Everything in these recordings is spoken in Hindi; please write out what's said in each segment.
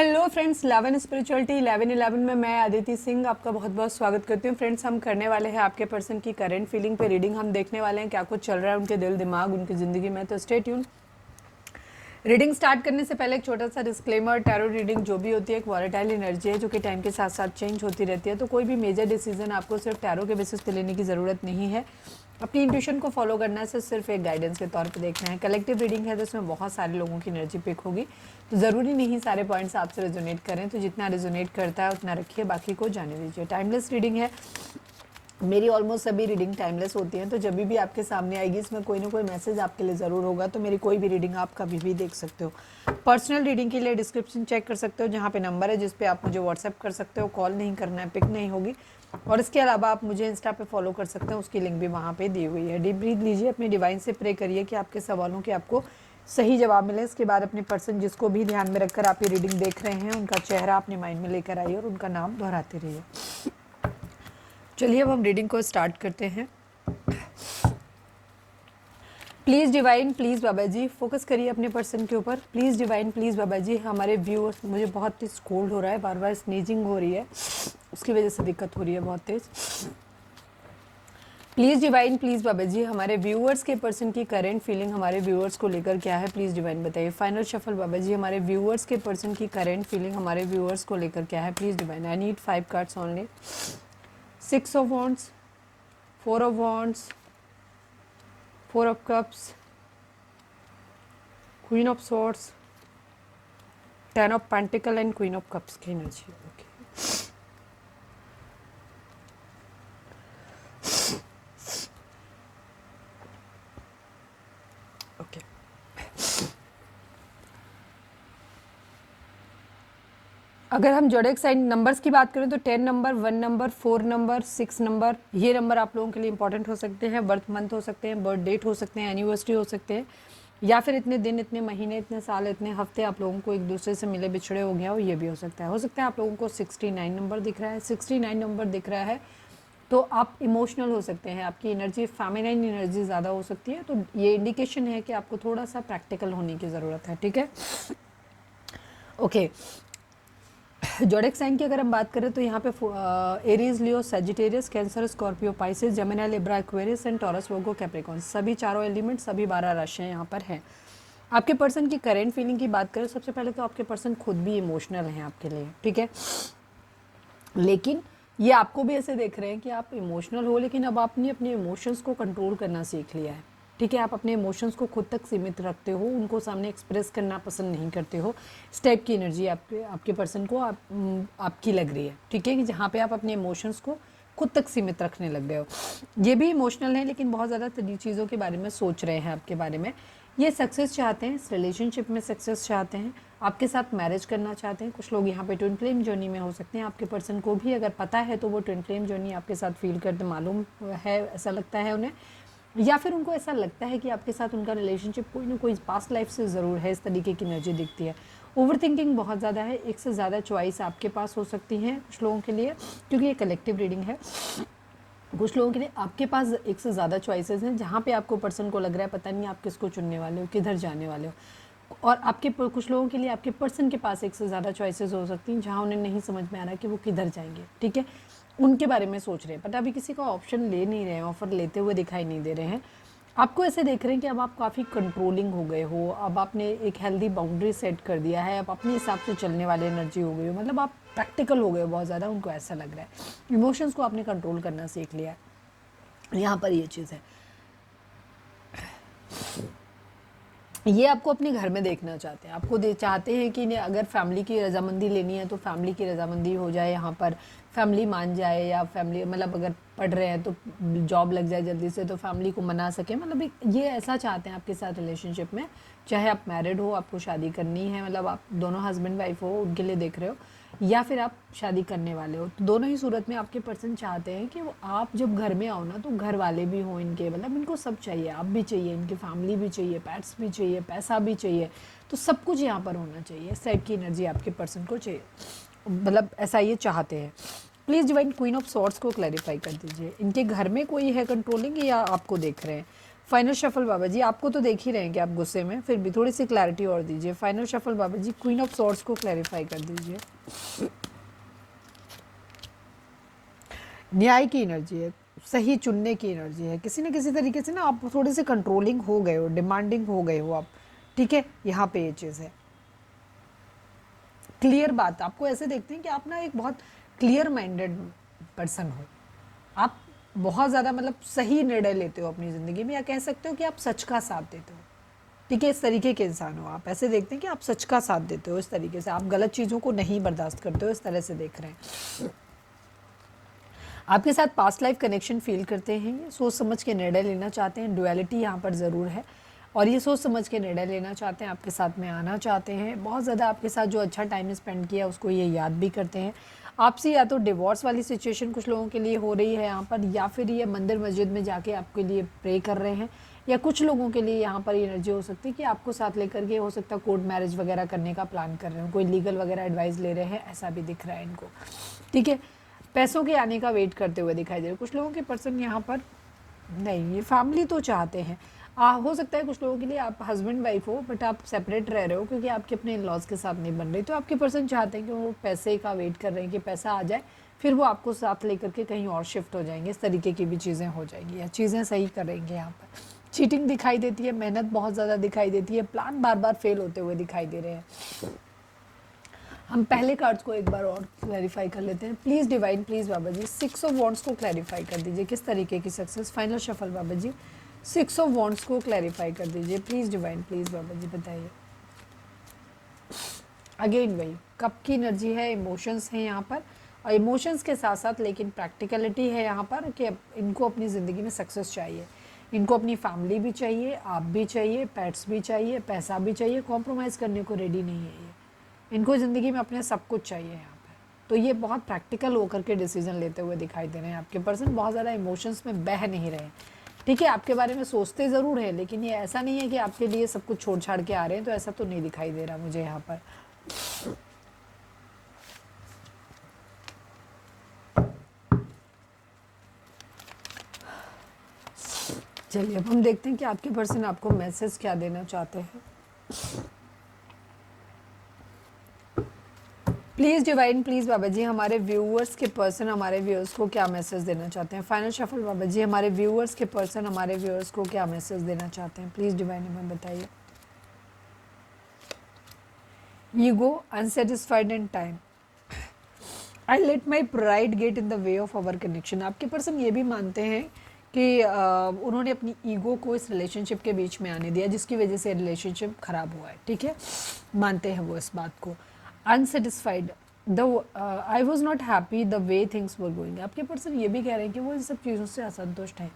हेलो फ्रेंड्स, 11 स्पिरिचुअलिटी 11 में मैं अदिति सिंह आपका बहुत बहुत स्वागत करती हूँ। फ्रेंड्स, हम करने वाले हैं आपके पर्सन की करंट फीलिंग पे रीडिंग। हम देखने वाले हैं क्या कुछ चल रहा है उनके दिल दिमाग उनकी ज़िंदगी में। तो स्टे ट्यून। रीडिंग स्टार्ट करने से पहले एक छोटा सा डिस्क्लेमर, टैरो रीडिंग जो भी होती है एक वॉलेटाइल एनर्जी है जो कि टाइम के साथ साथ चेंज होती रहती है। तो कोई भी मेजर डिसीजन आपको सिर्फ टैरो के बेसिस पे लेने की ज़रूरत नहीं है। अपनी इंट्यूशन को फॉलो करना से सिर्फ एक गाइडेंस के तौर पे देखना है। कलेक्टिव रीडिंग है तो इसमें बहुत सारे लोगों की एनर्जी पिक होगी, तो ज़रूरी नहीं सारे पॉइंट्स आपसे रेजोनेट करें। तो जितना रेजोनेट करता है उतना रखिए, बाकी को जाने दीजिए। टाइमलेस रीडिंग है, मेरी ऑलमोस्ट सभी रीडिंग टाइमलेस होती हैं। तो जब भी आपके सामने आएगी इसमें कोई ना कोई मैसेज आपके लिए ज़रूर होगा। तो मेरी कोई भी रीडिंग आप कभी भी देख सकते हो। पर्सनल रीडिंग के लिए डिस्क्रिप्शन चेक कर सकते हो, जहाँ पे नंबर है जिस पे आप मुझे व्हाट्सएप कर सकते हो। कॉल नहीं करना है, पिक नहीं होगी। और इसके अलावा आप मुझे इंस्टा पे फॉलो कर सकते हैं, उसकी लिंक भी वहाँ पे दी हुई है। डीप ब्रीथ लीजिए, अपने डिवाइन से प्रे करिए कि आपके सवालों के आपको सही जवाब मिले। इसके बाद अपने पर्सन जिसको भी ध्यान में रखकर आप ये रीडिंग देख रहे हैं उनका चेहरा अपने माइंड में लेकर आइए और उनका नाम दोहराते रहिए। चलिए अब हम रीडिंग को स्टार्ट करते हैं। Please divine, please Baba ji focus करिए अपने पर्सन के ऊपर। Please divine, please Baba ji. हमारे व्यूअर्स, मुझे बहुत तेज कोल्ड हो रहा है, बार बार स्नीजिंग हो रही है, उसकी वजह से दिक्कत हो रही है बहुत तेज़। Please divine, please Baba ji, हमारे व्यूअर्स के पर्सन की करेंट फीलिंग हमारे व्यूअर्स को लेकर क्या है, प्लीज़ डिवाइन बताइए। फाइनल शफल बाबा जी, हमारे व्यूअर्स के पर्सन की करेंट फीलिंग हमारे व्यूअर्स को लेकर क्या है, please divine. I need 5 cards only. 6 of wands, 4 of wands, 4 of cups, queen of swords, 10 of pentacle and queen of cups की एनर्जी। Okay, okay. अगर हम जोडिएक साइन नंबर्स की बात करें तो 10 नंबर, 1 नंबर, 4 नंबर, 6 नंबर, ये नंबर आप लोगों के लिए इंपॉर्टेंट हो सकते हैं। बर्थ मंथ हो सकते हैं, बर्थ डेट हो सकते हैं, एनिवर्सरी हो सकते हैं, या फिर इतने दिन, इतने महीने, इतने साल, इतने हफ्ते आप लोगों को एक दूसरे से मिले बिछड़े हो गया हो, ये भी हो सकता है। हो सकता है आप लोगों को 69 नंबर दिख रहा है। 69 नंबर दिख रहा है तो आप इमोशनल हो सकते हैं, आपकी एनर्जी फेमिनाइन एनर्जी ज़्यादा हो सकती है। तो ये इंडिकेशन है कि आपको थोड़ा सा प्रैक्टिकल होने की ज़रूरत है, ठीक है। ओके, जोडिएक साइन की अगर हम बात करें तो यहाँ पे Aries, Leo, Sagittarius, cancer, Scorpio, Pisces, Gemini, Libra, Aquarius and taurus, Virgo, Capricorn, सभी चारों एलिमेंट, सभी 12 राशियाँ यहाँ पर हैं। आपके पर्सन की करेंट फीलिंग की बात करें, सबसे पहले तो आपके पर्सन खुद भी इमोशनल हैं आपके लिए, ठीक है। लेकिन ये आपको भी ऐसे देख रहे हैं कि आप इमोशनल हो, लेकिन अब आपने अपने इमोशंस को कंट्रोल करना सीख लिया है, ठीक है। आप अपने इमोशंस को खुद तक सीमित रखते हो, उनको सामने एक्सप्रेस करना पसंद नहीं करते हो। इस टाइप की एनर्जी आपके पर्सन को आपकी लग रही है, ठीक है, कि जहाँ पे आप अपने इमोशंस को खुद तक सीमित रखने लग गए हो। ये भी इमोशनल है लेकिन बहुत ज़्यादा चीज़ों के बारे में सोच रहे हैं आपके बारे में। ये सक्सेस चाहते हैं, इस रिलेशनशिप में सक्सेस चाहते हैं, आपके साथ मैरिज करना चाहते हैं। कुछ लोग यहाँ पे ट्विन फ्लेम जर्नी में हो सकते हैं। आपके पर्सन को भी अगर पता है तो वो ट्विन फ्लेम जर्नी आपके साथ फील करते मालूम है, ऐसा लगता है उन्हें, या फिर उनको ऐसा लगता है कि आपके साथ उनका रिलेशनशिप कोई ना कोई पास्ट लाइफ से ज़रूर है। इस तरीके की एनर्जी दिखती है। ओवर थिंकिंग बहुत ज़्यादा है, एक से ज़्यादा चॉइस आपके पास हो सकती हैं कुछ लोगों के लिए, क्योंकि ये कलेक्टिव रीडिंग है। कुछ लोगों के लिए आपके पास एक से ज़्यादा चॉइसेस हैं, जहाँ पे आपको पर्सन को लग रहा है पता नहीं आप किसको चुनने वाले हो, किधर जाने वाले हो। और आपके कुछ लोगों के लिए आपके पर्सन के पास एक से ज़्यादा चॉइसेस हो सकती हैं, जहाँ उन्हें नहीं समझ में आ रहा कि वो किधर जाएंगे, ठीक है। उनके बारे में सोच रहे हैं, बट अभी किसी का ऑप्शन ले नहीं रहे हैं, ऑफर लेते हुए दिखाई नहीं दे रहे हैं। आपको ऐसे देख रहे हैं कि अब आप काफ़ी कंट्रोलिंग हो गए हो, अब आपने एक हेल्दी बाउंड्री सेट कर दिया है, अब अपने हिसाब से चलने वाली एनर्जी हो गई हो, मतलब आप प्रैक्टिकल हो गए हो बहुत ज़्यादा, उनको ऐसा लग रहा है। इमोशंस को आपने कंट्रोल करना सीख लिया है, यहाँ पर ये चीज़ है। ये आपको अपने घर में देखना चाहते हैं, आपको चाहते हैं कि अगर फैमिली की रजामंदी लेनी है तो फैमिली की रजामंदी हो जाए, यहाँ पर फैमिली मान जाए, या फैमिली मतलब अगर पढ़ रहे हैं तो जॉब लग जाए जल्दी से तो फैमिली को मना सके, मतलब ये ऐसा चाहते हैं आपके साथ रिलेशनशिप में। चाहे आप मैरिड हो, आपको शादी करनी है, मतलब आप दोनों हस्बैंड वाइफ हो, उनके लिए देख रहे हो, या फिर आप शादी करने वाले हो, तो दोनों ही सूरत में आपके पर्सन चाहते हैं कि वो आप जब घर में आओ ना तो घर वाले भी हों इनके, मतलब इनको सब चाहिए, आप भी चाहिए, इनकी फैमिली भी चाहिए, पेट्स भी चाहिए, पैसा भी चाहिए, तो सब कुछ यहाँ पर होना चाहिए। इस टाइप की एनर्जी आपके पर्सन को चाहिए, मतलब ऐसा ये चाहते हैं। Please divine queen of swords को क्लैरिफाई कर दीजिए, इनके घर में कोई है कंट्रोलिंग या आपको देख रहे हैं। फाइनल शफल बाबा जी, आपको तो देख ही रहे हैं कि आप गुस्से में, फिर भी थोड़ी सी क्लैरिटी और दीजिए। Final shuffle Baba ji, queen of swords को क्लैरिफाई कर दीजिए। न्याय की एनर्जी है, सही चुनने की एनर्जी है। किसी न किसी तरीके से ना आप थोड़े से कंट्रोलिंग हो गए हो, डिमांडिंग हो गए हो आप, ठीक है, यहाँ पे ये चीज़ है। क्लियर बात, आपको ऐसे देखते हैं कि आप ना एक बहुत क्लियर माइंडेड पर्सन हो, आप बहुत ज़्यादा मतलब सही निर्णय लेते हो अपनी ज़िंदगी में, या कह सकते हो कि आप सच का साथ देते हो, ठीक है, इस तरीके के इंसान हो आप। ऐसे देखते हैं कि आप सच का साथ देते हो, इस तरीके से आप गलत चीज़ों को नहीं बर्दाश्त करते हो, इस तरह से देख रहे हैं। आपके साथ पास्ट लाइफ कनेक्शन फील करते हैं, ये सोच समझ के निर्णय लेना चाहते हैं, डुअलिटी यहाँ पर ज़रूर है, और ये सोच समझ के निर्णय लेना चाहते हैं, आपके साथ में आना चाहते हैं, बहुत ज़्यादा आपके साथ जो अच्छा टाइम स्पेंड किया उसको ये याद भी करते हैं। आपसे या तो डिवोर्स वाली सिचुएशन कुछ लोगों के लिए हो रही है यहाँ पर, या फिर ये मंदिर मस्जिद में जाके आपके लिए प्रे कर रहे हैं, या कुछ लोगों के लिए यहाँ पर एनर्जी हो सकती है कि आपको साथ लेकर के हो सकता है कोर्ट मैरिज वगैरह करने का प्लान कर रहे हो, कोई लीगल वगैरह एडवाइस ले रहे हैं, ऐसा भी दिख रहा है इनको, ठीक है। पैसों के आने का वेट करते हुए दिखाई दे रहे कुछ लोगों के पर्सन यहाँ पर। नहीं, ये फैमिली तो चाहते हैं, हो सकता है कुछ लोगों के लिए आप हस्बैंड वाइफ हो बट आप सेपरेट रह रहे हो क्योंकि आपके अपने इन लॉज के साथ नहीं बन रही, तो आपके पर्सन चाहते हैं कि वो पैसे का वेट कर रहे हैं कि पैसा आ जाए, फिर वो आपको साथ लेकर के कहीं और शिफ्ट हो जाएंगे, इस तरीके की भी चीज़ें हो जाएंगी, या चीज़ें सही करेंगे। यहाँ पर चीटिंग दिखाई देती है, मेहनत बहुत ज़्यादा दिखाई देती है, प्लान बार बार फेल होते हुए दिखाई दे रहे हैं। हम पहले कार्ड्स को एक बार और क्लैरिफाई कर लेते हैं। Please divine, please Baba ji 6 of wands को क्लैरिफाई कर दीजिए, किस तरीके की success. Final shuffle Baba ji 6 of wands को क्लैरिफाई कर दीजिए, please divine, please Baba ji बताइए। अगेन वही कप की एनर्जी है, इमोशंस हैं यहाँ पर, और इमोशंस के साथ साथ लेकिन प्रैक्टिकलिटी है यहाँ पर कि इनको अपनी ज़िंदगी में सक्सेस चाहिए, इनको अपनी फैमिली भी चाहिए, आप भी चाहिए, पेट्स भी चाहिए, पैसा भी चाहिए, कॉम्प्रोमाइज़ करने को रेडी नहीं है ये, इनको ज़िंदगी में अपने सब कुछ चाहिए यहाँ पर। तो ये बहुत प्रैक्टिकल होकर के डिसीजन लेते हुए दिखाई दे रहे हैं। आपके पर्सन बहुत ज़्यादा इमोशंस में बह नहीं रहे, ठीक है, आपके बारे में सोचते ज़रूर है, लेकिन ये ऐसा नहीं है कि आपके लिए सब कुछ छोड़ छाड़ के आ रहे हैं, तो ऐसा तो नहीं दिखाई दे रहा मुझे यहाँ पर। चलिए अब हम देखते हैं कि आपके पर्सन आपको मैसेज क्या देना चाहते हैं। Please divine, please Baba ji हमारे व्यूअर्स के पर्सन हमारे व्यूअर्स को क्या मैसेज देना चाहते हैं। फाइनल शफल बाबा जी हमारे व्यूअर्स के पर्सन हमारे व्यूअर्स को क्या मैसेज देना चाहते हैं, प्लीज़ डिवाइन हमें बताइए। Ego, unsatisfied in time, I let my pride get in the way of our connection. आपके पर्सन ये भी मानते हैं कि उन्होंने अपनी ईगो को इस रिलेशनशिप के बीच में आने दिया, जिसकी वजह से रिलेशनशिप ख़राब हुआ है, ठीक है, मानते हैं वो इस बात को। Unsatisfied, I was not happy the way things were going. आपके पर्सन ये भी कह रहे हैं कि वो इन सब चीज़ों से असंतुष्ट हैं,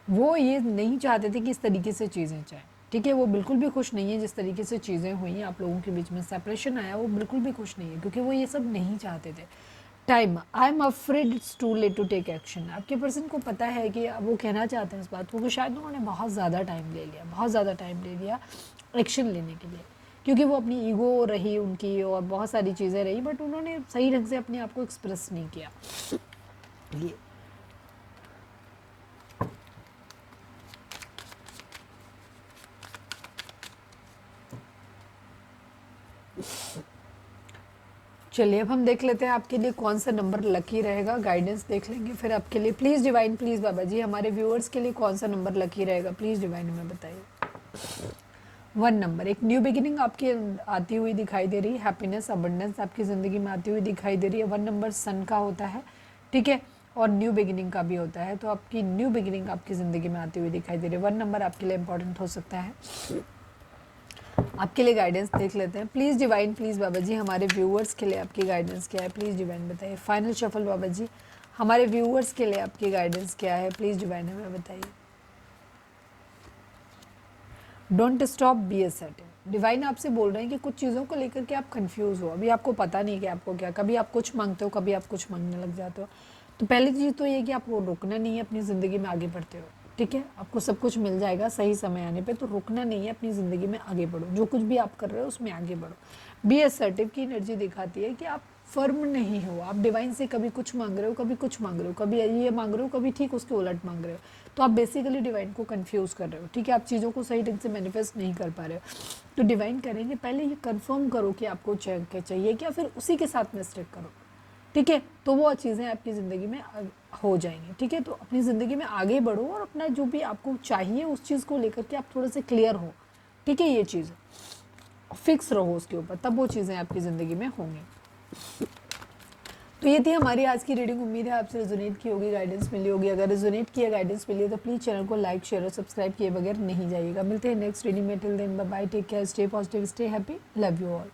वो ये नहीं चाहते थे कि इस तरीके से चीज़ें जाएँ, ठीक है, वो बिल्कुल भी खुश नहीं है जिस तरीके से चीज़ें हुई, आप लोगों के बीच में सेपरेशन आया, वो बिल्कुल भी खुश नहीं है क्योंकि वो ये सब नहीं चाहते थे। Time, I am afraid it's too late to take action. आपके पर्सन को पता है कि वो कहना चाहते हैं इस बात को कि शायद उन्होंने बहुत ज़्यादा टाइम ले लिया, बहुत ज़्यादा टाइम ले लिया एक्शन लेने के लिए, क्योंकि वो अपनी ईगो रही उनकी और बहुत सारी चीज़ें रही, बट उन्होंने सही ढंग से अपने आप को एक्सप्रेस नहीं किया। ये चलिए अब हम देख लेते हैं आपके लिए कौन सा नंबर लकी रहेगा, गाइडेंस देख लेंगे फिर आपके लिए। Please divine, please Baba ji हमारे व्यूअर्स के लिए कौन सा नंबर लकी रहेगा, प्लीज़ डिवाइन हमें बताइए। 1 नंबर, एक न्यू बिगिनिंग आपकी आती हुई दिखाई दे रही है, हैप्पीनेस अबंडेंस आपकी ज़िंदगी में आती हुई दिखाई दे रही है। 1 नंबर सन का होता है, ठीक है, और न्यू बिगिनिंग का भी होता है, तो आपकी न्यू बिगिनिंग आपकी ज़िंदगी में आती हुई दिखाई दे रही है। 1 नंबर आपके लिए इंपॉर्टेंट हो सकता है। आपके लिए गाइडेंस देख लेते हैं। Please divine, please Baba ji हमारे व्यूअर्स के लिए आपकी गाइडेंस क्या है, प्लीज़ डिवाइन बताइए। फाइनल शफल बाबा जी हमारे व्यूअर्स के लिए आपकी गाइडेंस क्या है, प्लीज़ डिवाइन हमें बताइए। Don't stop, be assertive. Divine आपसे बोल रहे हैं कि कुछ चीज़ों को लेकर के आप कंफ्यूज हो, अभी आपको पता नहीं कि आपको क्या, कभी आप कुछ मांगते हो, कभी आप कुछ मांगने लग जाते हो। तो पहली चीज़ तो ये कि आपको रुकना नहीं है, अपनी ज़िंदगी में आगे बढ़ते हो, ठीक है, आपको सब कुछ मिल जाएगा सही समय आने पे, तो रुकना नहीं है, अपनी ज़िंदगी में आगे बढ़ो, जो कुछ भी आप कर रहे हो उसमें आगे बढ़ो। बी असर्टिव की एनर्जी दिखाती है कि आप फर्म नहीं हो, आप डिवाइन से कभी कुछ मांग रहे हो, कभी कुछ मांग रहे हो, कभी ये मांग रहे हो, कभी ठीक उसके उलट मांग रहे हो, तो आप बेसिकली डिवाइन को कंफ्यूज कर रहे हो, ठीक है, आप चीज़ों को सही ढंग से मैनिफेस्ट नहीं कर पा रहे हो। तो डिवाइन करेंगे, पहले ये कंफर्म करो कि आपको चाहिए क्या, फिर उसी के साथ में स्टिक करो, ठीक है, तो वो चीज़ें आपकी ज़िंदगी में हो जाएंगी, ठीक है। तो अपनी ज़िंदगी में आगे बढ़ो और अपना जो भी आपको चाहिए उस चीज़ को लेकर के आप थोड़े से क्लियर हो, ठीक है, ये चीज़ फिक्स रहो उसके ऊपर, तब वो चीज़ें आपकी ज़िंदगी में होंगी। तो ये थी हमारी आज की रीडिंग। उम्मीद है आपसे रेजोनेट की होगी, गाइडेंस मिली होगी। अगर रेजोनेट किया, गाइडेंस मिली है तो प्लीज़ चैनल को लाइक शेयर और सब्सक्राइब किए बगैर नहीं जाइएगा। मिलते हैं नेक्स्ट रीडिंग में। Till then bye bye, take care, stay positive, stay happy, love you all.